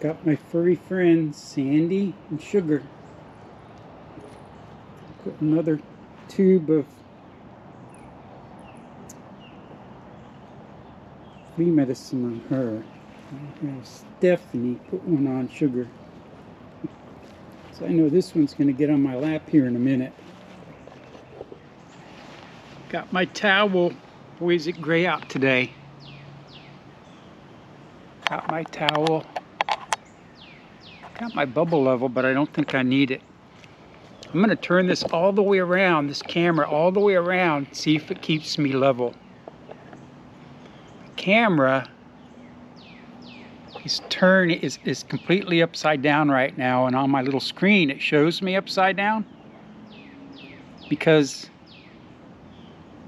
Got my furry friends Sandy and Sugar. Put another tube of flea medicine on her. Stephanie put one on Sugar. So I know this one's going to get on my lap here in a minute. Got my towel. Boy, is it gray out today. Got my towel. Got my bubble level, but I don't think I need it. I'm going to turn this all the way around, this camera all the way around, see if it keeps me level. The camera is completely upside down right now, and on my little screen it shows me upside down because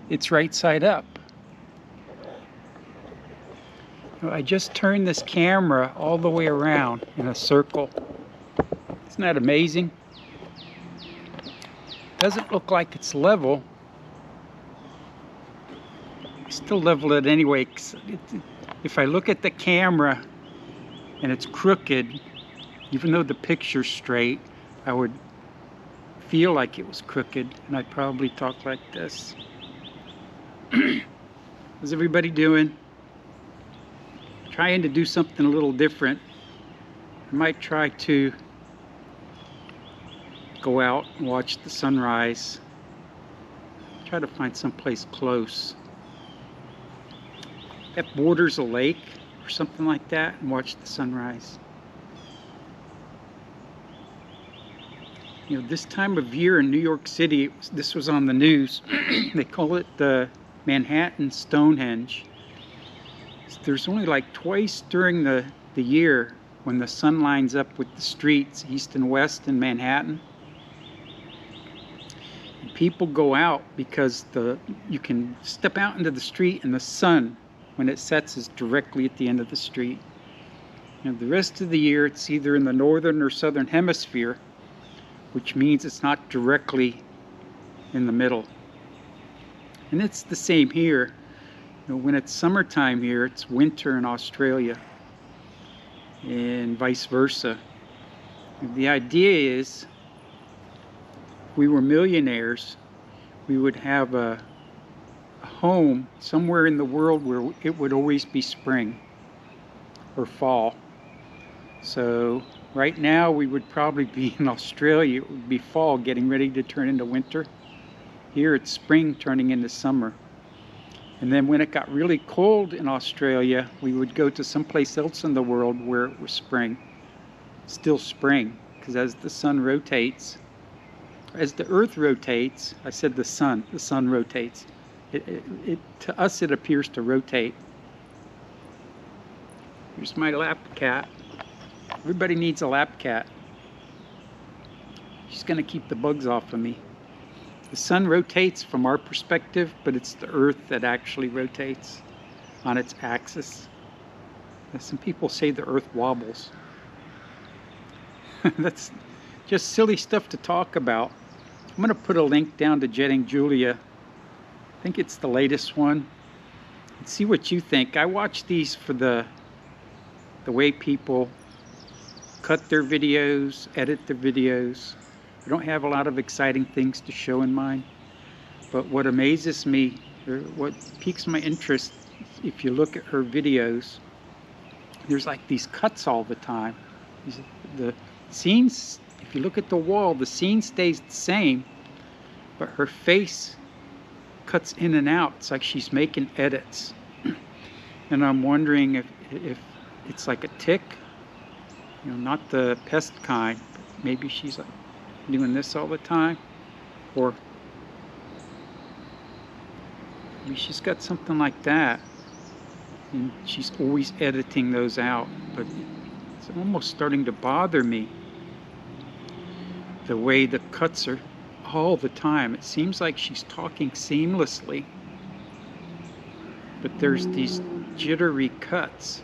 it's right side up. I just turned this camera all the way around in a circle. Isn't that amazing? Doesn't look like it's level. I still level it anyway. If I look at the camera and it's crooked, even though the picture's straight, I would feel like it was crooked, and I'd probably talk like this. How's everybody doing? Trying to do something a little different. I might try to go out and watch the sunrise. Try to find someplace close that borders a lake or something like that and watch the sunrise. You know, this time of year in New York City, this was on the news. They call it the Manhattan Stonehenge. There's only like twice during the year when the sun lines up with the streets, east and west in Manhattan. And people go out because you can step out into the street and the sun, when it sets, is directly at the end of the street. And the rest of the year, it's either in the northern or southern hemisphere, which means it's not directly in the middle. And it's the same here. You know, when it's summertime here, it's winter in Australia, and vice versa. And the idea is, if we were millionaires, we would have a home somewhere in the world where it would always be spring or fall. So right now we would probably be in Australia. It would be fall getting ready to turn into winter. Here it's spring turning into summer. And then when it got really cold in Australia, we would go to someplace else in the world where it was spring. Still spring, because as the sun rotates, as the earth rotates, I said the sun rotates. To us it appears to rotate. Here's my lap cat. Everybody needs a lap cat. She's going to keep the bugs off of me. The sun rotates from our perspective, but it's the earth that actually rotates on its axis. Some people say the earth wobbles. That's just silly stuff to talk about. I'm going to put a link down to Jetting Julia. I think it's the latest one. And see what you think. I watch these for the way people cut their videos, edit their videos. I don't have a lot of exciting things to show in mine, but what amazes me, or what piques my interest, if you look at her videos, there's like these cuts all the time. The scenes, if you look at the wall, the scene stays the same, but her face cuts in and out. It's like she's making edits. And I'm wondering if it's like a tick, you know, not the pest kind, but maybe she's like doing this all the time, or maybe she's got something like that and she's always editing those out. But it's almost starting to bother me, the way the cuts are all the time. It seems like she's talking seamlessly, but there's these jittery cuts.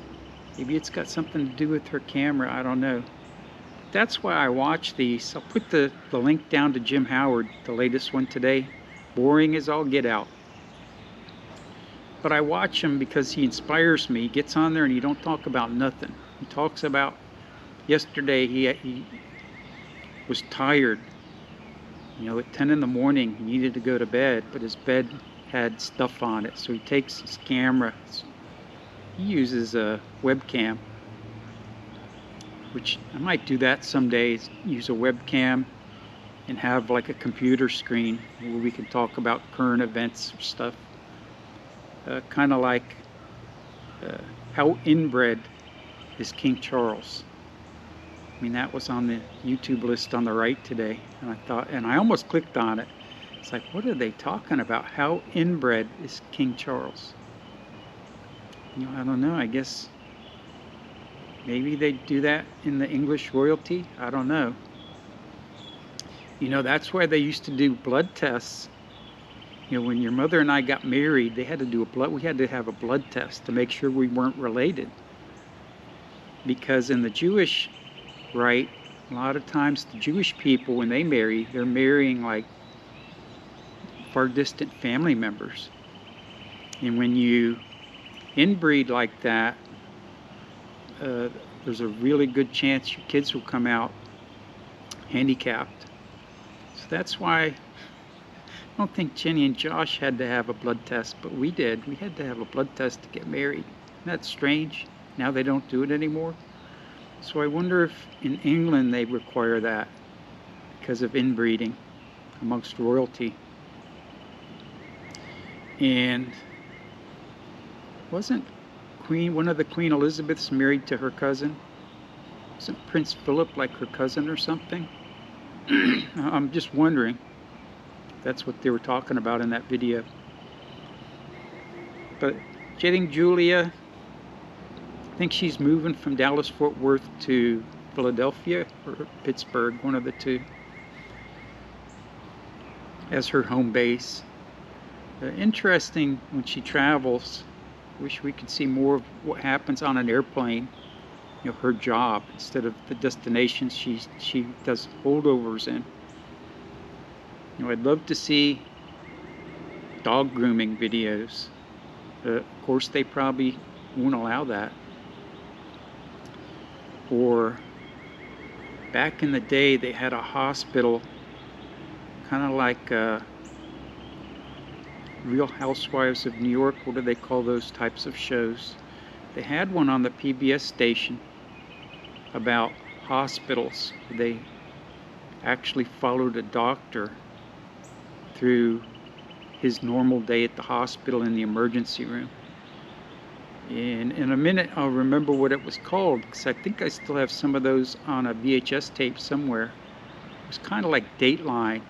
Maybe it's got something to do with her camera, I don't know. That's why I watch these. I'll put the link down to Jim Howard, the latest one today. Boring as all get out. But I watch him because he inspires me. He gets on there and he don't talk about nothing. He talks about Yesterday he was tired. At 10 in the morning, he needed to go to bed, but his bed had stuff on it. So he takes his camera. He uses a webcam, which I might do that some days, use a webcam and have like a computer screen where we can talk about current events or stuff. Kind of like how inbred is King Charles. I mean, that was on the YouTube list on the right today, and I almost clicked on it. It's like, what are they talking about? How inbred is King Charles? I don't know. I guess maybe they do that in the English royalty. I don't know. That's why they used to do blood tests. When your mother and I got married, we had to have a blood test to make sure we weren't related. Because in the Jewish rite, a lot of times the Jewish people, when they marry, they're marrying like far distant family members. And when you inbreed like that, there's a really good chance your kids will come out handicapped. So that's why I don't think Jenny and Josh had to have a blood test, but we did. We had to have a blood test to get married. Isn't that strange? Now they don't do it anymore. So I wonder if in England they require that because of inbreeding amongst royalty. And wasn't one of the Queen Elizabeths married to her cousin? Wasn't Prince Philip like her cousin or something? I'm just wondering. That's what they were talking about in that video. But getting Julia, I think she's moving from Dallas-Fort Worth to Philadelphia or Pittsburgh, one of the two, as her home base. Interesting when she travels. Wish we could see more of what happens on an airplane. Her job instead of the destinations she does holdovers in. I'd love to see dog grooming videos. Of course, they probably won't allow that. Or back in the day, they had a hospital, kind of like Real Housewives of New York. What do they call those types of shows? They had one on the PBS station about hospitals. They actually followed a doctor through his normal day at the hospital in the emergency room. And in a minute I'll remember what it was called, because I think I still have some of those on a VHS tape somewhere. It was kind of like Dateline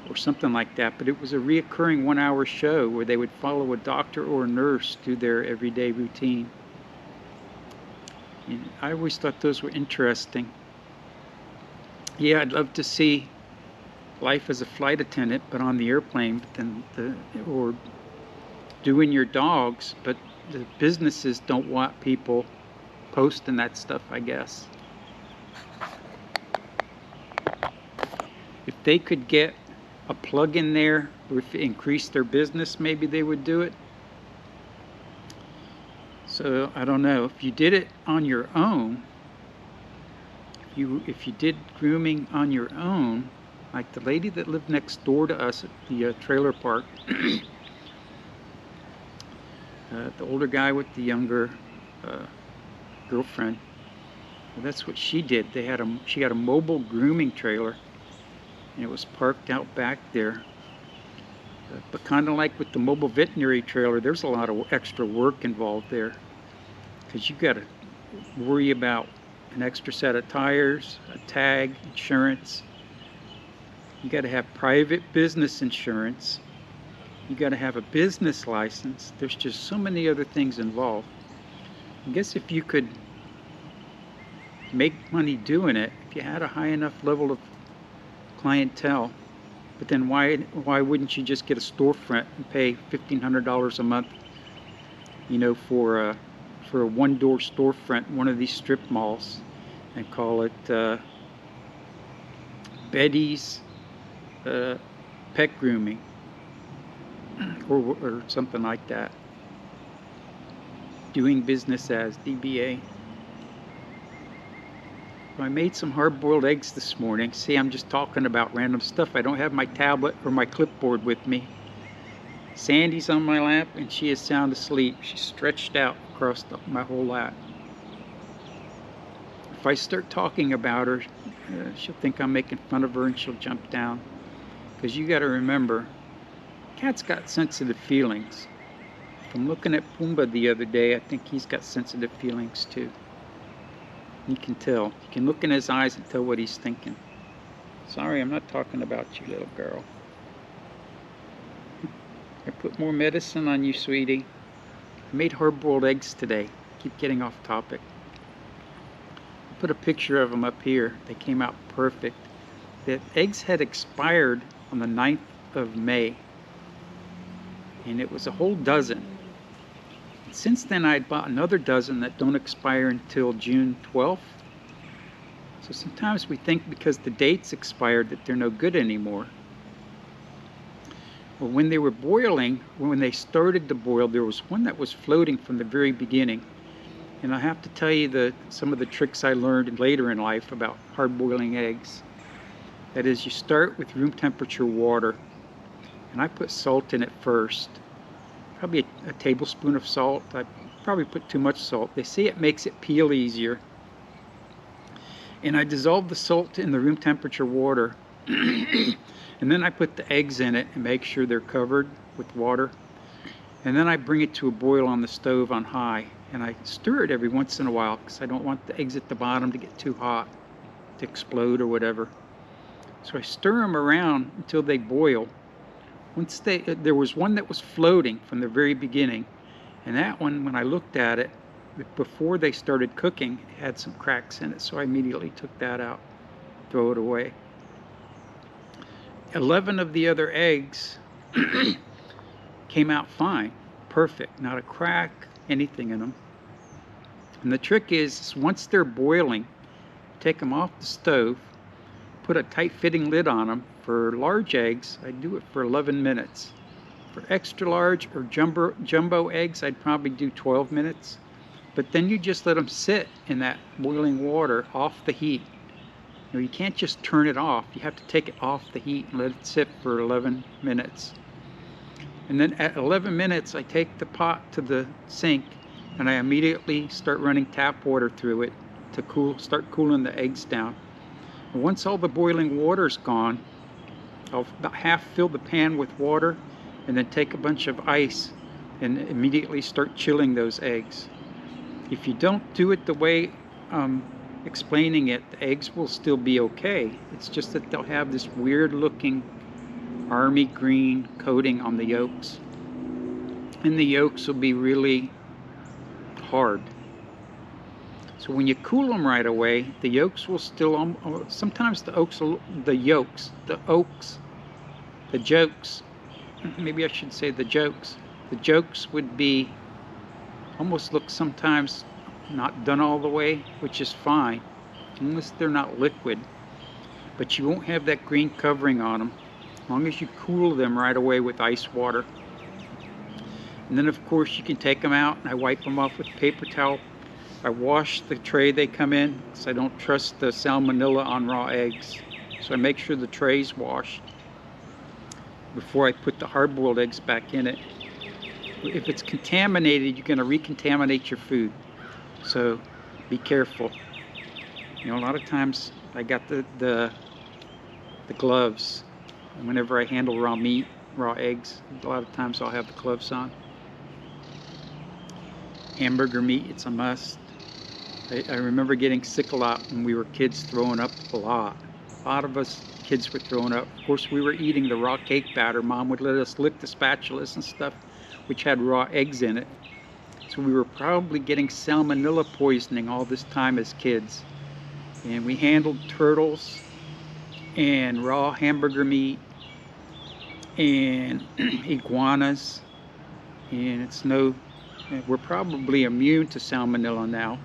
or something like that, but it was a reoccurring 1-hour show where they would follow a doctor or a nurse through their everyday routine. And I always thought those were interesting. Yeah, I'd love to see life as a flight attendant, but on the airplane, but then or doing your dogs, but the businesses don't want people posting that stuff, I guess. If they could get a plug in there, or if it increased their business, maybe they would do it. So I don't know. If you did it on your own, if you did grooming on your own, like the lady that lived next door to us at the trailer park, the older guy with the younger girlfriend, well, that's what she did. She had a mobile grooming trailer, and it was parked out back there. But kind of like with the mobile veterinary trailer, there's a lot of extra work involved there, because you got to worry about an extra set of tires, a tag, insurance. You got to have private business insurance. You got to have a business license. There's just so many other things involved. I guess if you could make money doing it, if you had a high enough level of clientele, but then why wouldn't you just get a storefront and pay $1,500 a month, for a one-door storefront in one of these strip malls, and call it Betty's Pet Grooming, or something like that. Doing business as DBA. I made some hard-boiled eggs this morning. See, I'm just talking about random stuff. I don't have my tablet or my clipboard with me. Sandy's on my lap and she is sound asleep. She's stretched out across my whole lap. If I start talking about her, she'll think I'm making fun of her and she'll jump down. Because you got to remember, cats got sensitive feelings. From looking at Pumbaa the other day, I think he's got sensitive feelings too. You can tell. You can look in his eyes and tell what he's thinking. Sorry, I'm not talking about you, little girl. I put more medicine on you, sweetie. I made hard-boiled eggs today. Keep getting off topic. I put a picture of them up here. They came out perfect. The eggs had expired on the 9th of May. And it was a whole dozen. Since then, I'd bought another dozen that don't expire until June 12th. So sometimes we think because the date's expired that they're no good anymore. Well, when they were boiling, when they started to boil, there was one that was floating from the very beginning. And I have to tell you some of the tricks I learned later in life about hard-boiling eggs. That is, you start with room temperature water. And I put salt in it first. Probably a tablespoon of salt. I probably put too much salt. They say it makes it peel easier. And I dissolve the salt in the room temperature water. And then I put the eggs in it and make sure they're covered with water. And then I bring it to a boil on the stove on high. And I stir it every once in a while because I don't want the eggs at the bottom to get too hot, to explode or whatever. So I stir them around until they boil. There was one that was floating from the very beginning, and that one, when I looked at it, before they started cooking, it had some cracks in it, so I immediately took that out, throw it away. 11 of the other eggs came out fine, perfect, not a crack, anything in them. And the trick is, once they're boiling, take them off the stove, put a tight-fitting lid on them. For large eggs, I do it for 11 minutes. For extra large or jumbo eggs, I'd probably do 12 minutes. But then you just let them sit in that boiling water off the heat. You can't just turn it off. You have to take it off the heat and let it sit for 11 minutes. And then at 11 minutes, I take the pot to the sink and I immediately start running tap water through it to start cooling the eggs down. And once all the boiling water's gone, I'll about half fill the pan with water and then take a bunch of ice and immediately start chilling those eggs. If you don't do it the way I'm explaining it, the eggs will still be okay. It's just that they'll have this weird looking army green coating on the yolks. And the yolks will be really hard. So when you cool them right away, the yolks will still, sometimes the yolks, maybe I should say the jokes would be, almost look sometimes not done all the way, which is fine, unless they're not liquid. But you won't have that green covering on them, as long as you cool them right away with ice water. And then of course you can take them out, and I wipe them off with a paper towel. I wash the tray they come in because I don't trust the salmonella on raw eggs. So I make sure the tray's washed before I put the hard-boiled eggs back in it. If it's contaminated, you're going to recontaminate your food. So be careful. A lot of times I got the gloves. Whenever I handle raw meat, raw eggs, a lot of times I'll have the gloves on. Hamburger meat, it's a must. I remember getting sick a lot when we were kids, throwing up a lot. A lot of us kids were throwing up. Of course, we were eating the raw cake batter. Mom would let us lick the spatulas and stuff, which had raw eggs in it. So we were probably getting salmonella poisoning all this time as kids. And we handled turtles and raw hamburger meat and iguanas. And we're probably immune to salmonella now,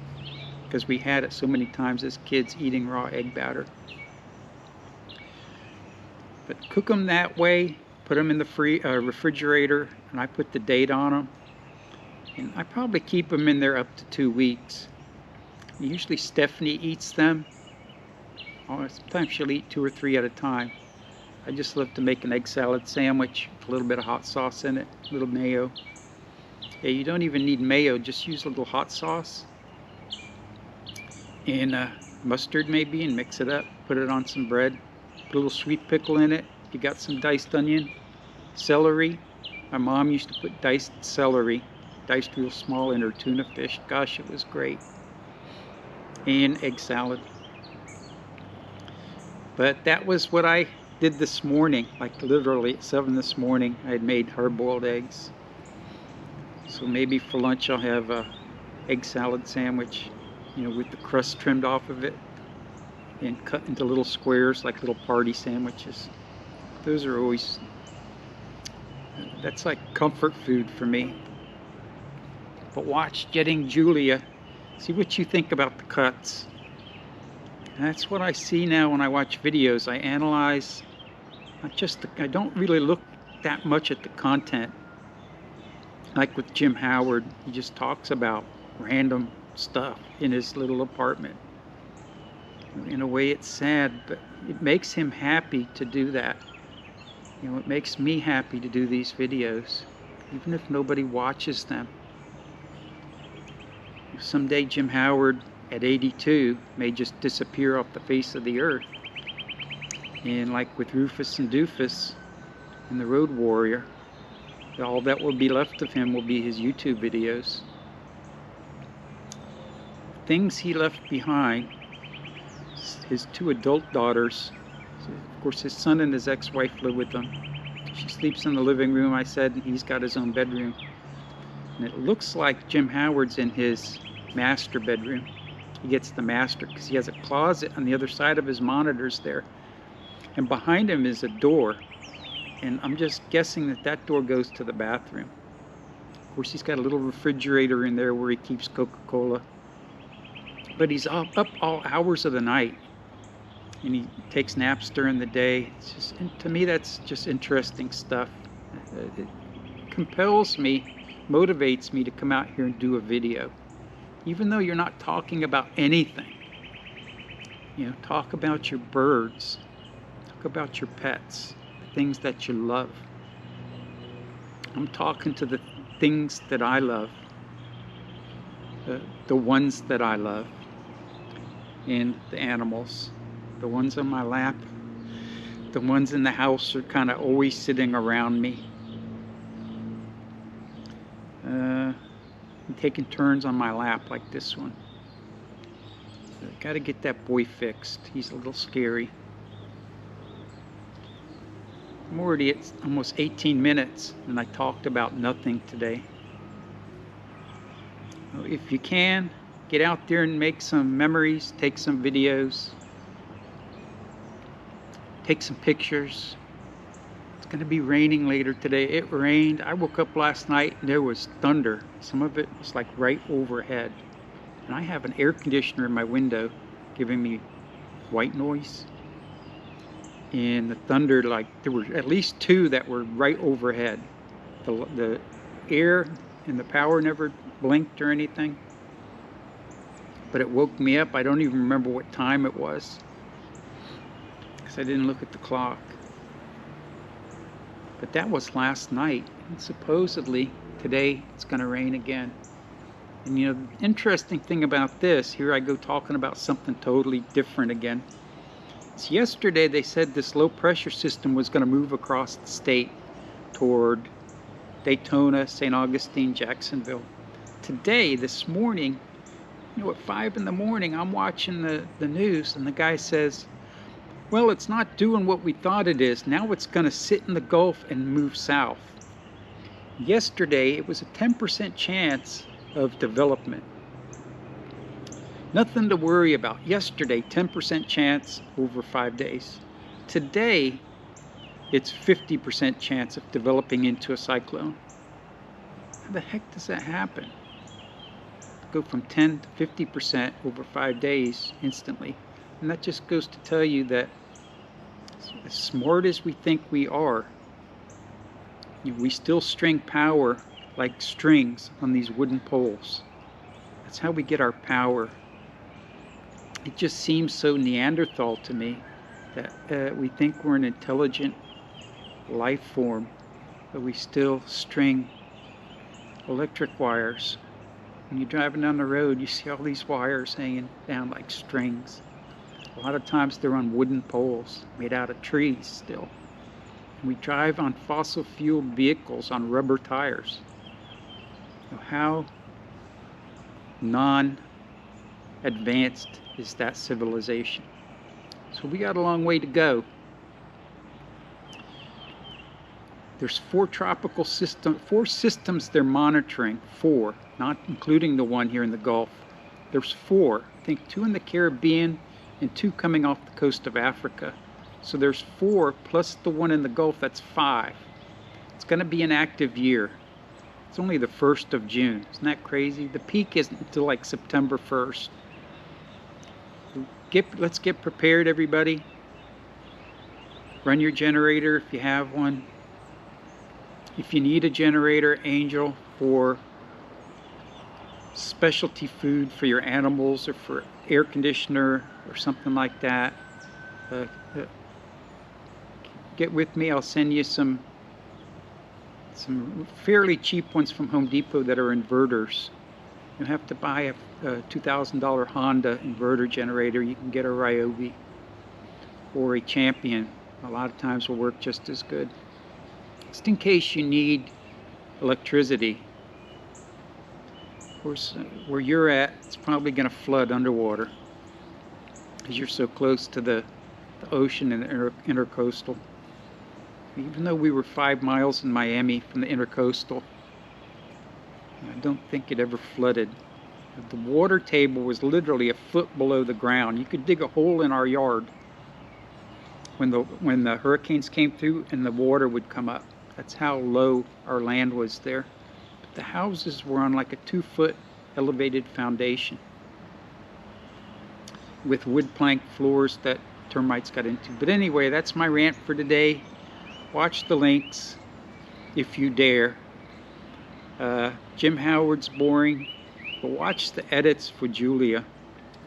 because we had it so many times as kids eating raw egg batter. But cook them that way, put them in the refrigerator, and I put the date on them. And I probably keep them in there up to 2 weeks. Usually Stephanie eats them, Sometimes she'll eat 2 or 3 at a time. I just love to make an egg salad sandwich with a little bit of hot sauce in it, a little mayo. Yeah, you don't even need mayo, just use a little hot sauce and mustard maybe, and mix it up. Put it on some bread. Put a little sweet pickle in it. You got some diced onion, celery. My mom used to put diced celery, diced real small, in her tuna fish. Gosh, it was great. And egg salad. But that was what I did this morning. Like literally at 7 this morning, I had made hard-boiled eggs. So maybe for lunch I'll have a egg salad sandwich, you know, with the crust trimmed off of it and cut into little squares like little party sandwiches. Those are always, that's like comfort food for me. But watch Getting Julia. See what you think about the cuts. And that's what I see now when I watch videos. I analyze, not just the, I don't really look that much at the content. Like with Jim Howard, he just talks about random stuff in his little apartment. In a way, it's sad, but it makes him happy to do that. You know, it makes me happy to do these videos, even if nobody watches them. Someday Jim Howard at 82 may just disappear off the face of the earth. And like with Rufus and Doofus and the Road Warrior, all that will be left of him will be his YouTube videos. Things he left behind, his 2 adult daughters. Of course, his son and his ex-wife live with them. She sleeps in the living room, I said, and he's got his own bedroom. And it looks like Jim Howard's in his master bedroom. He gets the master because he has a closet on the other side of his monitors there. And behind him is a door. And I'm just guessing that that door goes to the bathroom. Of course, he's got a little refrigerator in there where he keeps Coca-Cola. But he's up all hours of the night. And he takes naps during the day. It's just, and to me, that's just interesting stuff. It compels me, motivates me to come out here and do a video. Even though you're not talking about anything. You know, talk about your birds. Talk about your pets. The things that you love. I'm talking to the things that I love. The ones that I love. And the animals. The ones on my lap. The ones in the house are kind of always sitting around me. I'm taking turns on my lap like this one. Got to get that boy fixed. He's a little scary. I'm already at almost 18 minutes and I talked about nothing today. If you can, get out there and make some memories, take some videos, take some pictures. It's going to be raining later today. It rained. I woke up last night and there was thunder. Some of it was like right overhead. And I have an air conditioner in my window giving me white noise. And the thunder, like there were at least 2 that were right overhead. The air and the power never blinked or anything. But it woke me up. I don't even remember what time it was, because I didn't look at the clock. But that was last night. And supposedly today it's going to rain again. And you know, the interesting thing about this, here I go talking about something totally different again. So yesterday they said this low pressure system was going to move across the state toward Daytona, St. Augustine, Jacksonville. Today, this morning, you know, at 5 in the morning, I'm watching the news and the guy says, well, it's not doing what we thought it is. Now it's going to sit in the Gulf and move south. Yesterday, it was a 10% chance of development. Nothing to worry about. Yesterday, 10% chance over 5 days. Today, it's 50% chance of developing into a cyclone. How the heck does that happen? Go from 10 to 50% over 5 days instantly. And that just goes to tell you that as smart as we think we are, we still string power like strings on these wooden poles. That's how we get our power. It just seems so Neanderthal to me that we think we're an intelligent life form, but we still string electric wires. When you're driving down the road, you see all these wires hanging down like strings. A lot of times they're on wooden poles made out of trees still. And we drive on fossil fueled vehicles on rubber tires. How non-advanced is that civilization? So we got a long way to go. There's four systems they're monitoring, four, not including the one here in the Gulf. There's four, I think 2 in the Caribbean and 2 coming off the coast of Africa. So there's 4 plus the one in the Gulf, that's 5. It's going to be an active year. It's only the 1st of June. Isn't that crazy? The peak isn't until like September 1st. Let's get prepared, everybody. Run your generator if you have one. If you need a generator, Angel, for specialty food for your animals or for air conditioner or something like that, get with me. I'll send you some fairly cheap ones from Home Depot that are inverters. You have to buy a $2,000 Honda inverter generator. You can get a Ryobi or a Champion. A lot of times will work just as good. Just in case you need electricity. Of course, where you're at, it's probably going to flood underwater because you're so close to the ocean and the intercoastal. Even though we were 5 miles in Miami from the intercoastal, I don't think it ever flooded. The water table was literally a foot below the ground. You could dig a hole in our yard when the hurricanes came through and the water would come up. That's how low our land was there. But the houses were on like a 2-foot elevated foundation with wood plank floors that termites got into. But anyway, that's my rant for today. Watch the links if you dare. Jim Howard's boring, but watch the edits for Julia.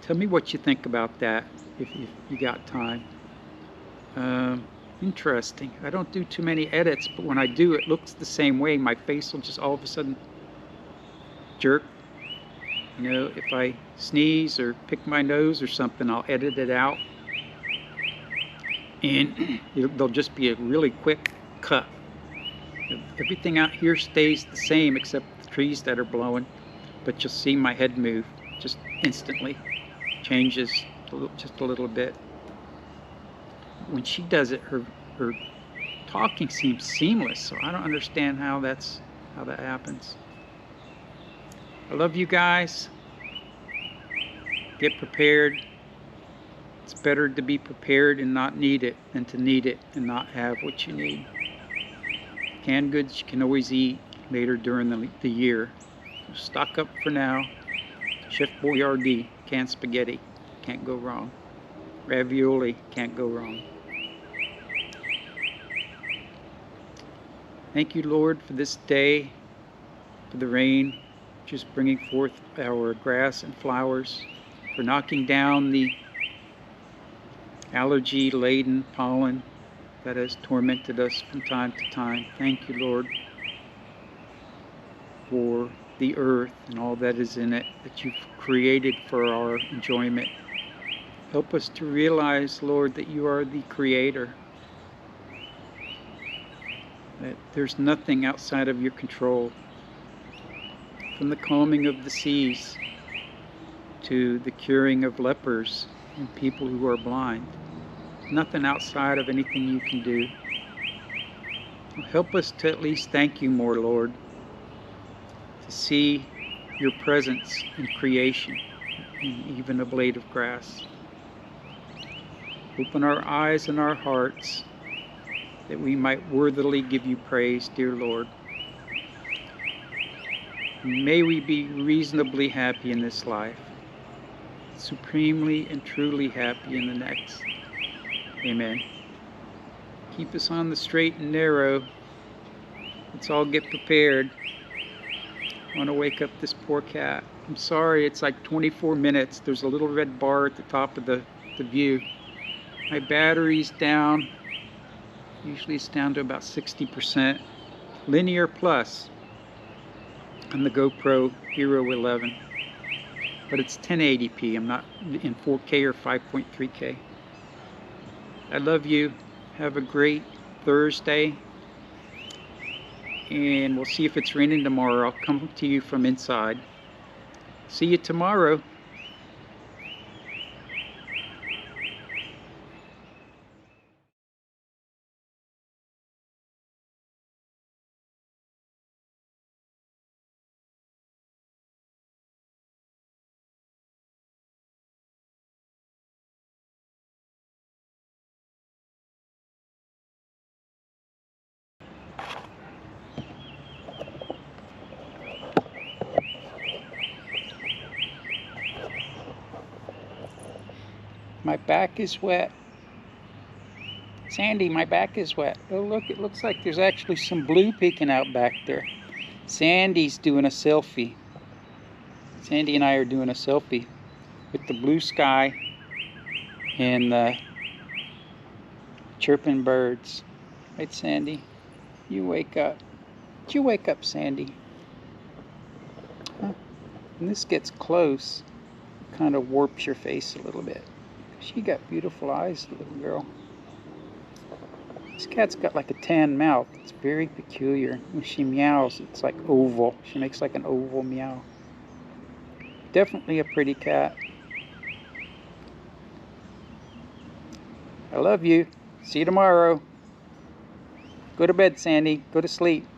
Tell me what you think about that if you got time. Interesting. I don't do too many edits, but when I do, it looks the same way. My face will just all of a sudden jerk. You know, if I sneeze or pick my nose or something, I'll edit it out. And there'll just be a really quick cut. Everything out here stays the same except the trees that are blowing, but you'll see my head move just instantly. Changes just a little bit. When she does it, her talking seems seamless, so I don't understand how that happens. I love you guys. Get prepared. It's better to be prepared and not need it than to need it and not have what you need. Canned goods you can always eat later during the year. So stock up for now. Chef Boyardee, canned spaghetti, can't go wrong. Ravioli, can't go wrong. Thank you, Lord, for this day, for the rain, just bringing forth our grass and flowers, for knocking down the allergy-laden pollen that has tormented us from time to time. Thank you, Lord, for the earth and all that is in it that you've created for our enjoyment. Help us to realize, Lord, that you are the creator, that there's nothing outside of your control. From the calming of the seas to the curing of lepers and people who are blind. Nothing outside of anything you can do. Help us to at least thank you more, Lord, to see your presence in creation, in even a blade of grass. Open our eyes and our hearts that we might worthily give you praise, dear Lord. May we be reasonably happy in this life, supremely and truly happy in the next. Amen. Keep us on the straight and narrow. Let's all get prepared. I want to wake up this poor cat. I'm sorry, it's like 24 minutes. There's a little red bar at the top of the view. My battery's down. Usually it's down to about 60%. Linear plus on the GoPro Hero 11. But it's 1080p. I'm not in 4K or 5.3K. I love you. Have a great Thursday. And we'll see if it's raining tomorrow. I'll come to you from inside. See you tomorrow. My back is wet. Sandy, my back is wet. Oh look, it looks like there's actually some blue peeking out back there. Sandy's doing a selfie. Sandy and I are doing a selfie with the blue sky and the chirping birds. Right, Sandy? You wake up. Did you wake up, Sandy? Huh? When this gets close, it kind of warps your face a little bit. She got beautiful eyes, the little girl. This cat's got like a tan mouth. It's very peculiar. When she meows, it's like oval. She makes like an oval meow. Definitely a pretty cat. I love you. See you tomorrow. Go to bed, Sandy. Go to sleep.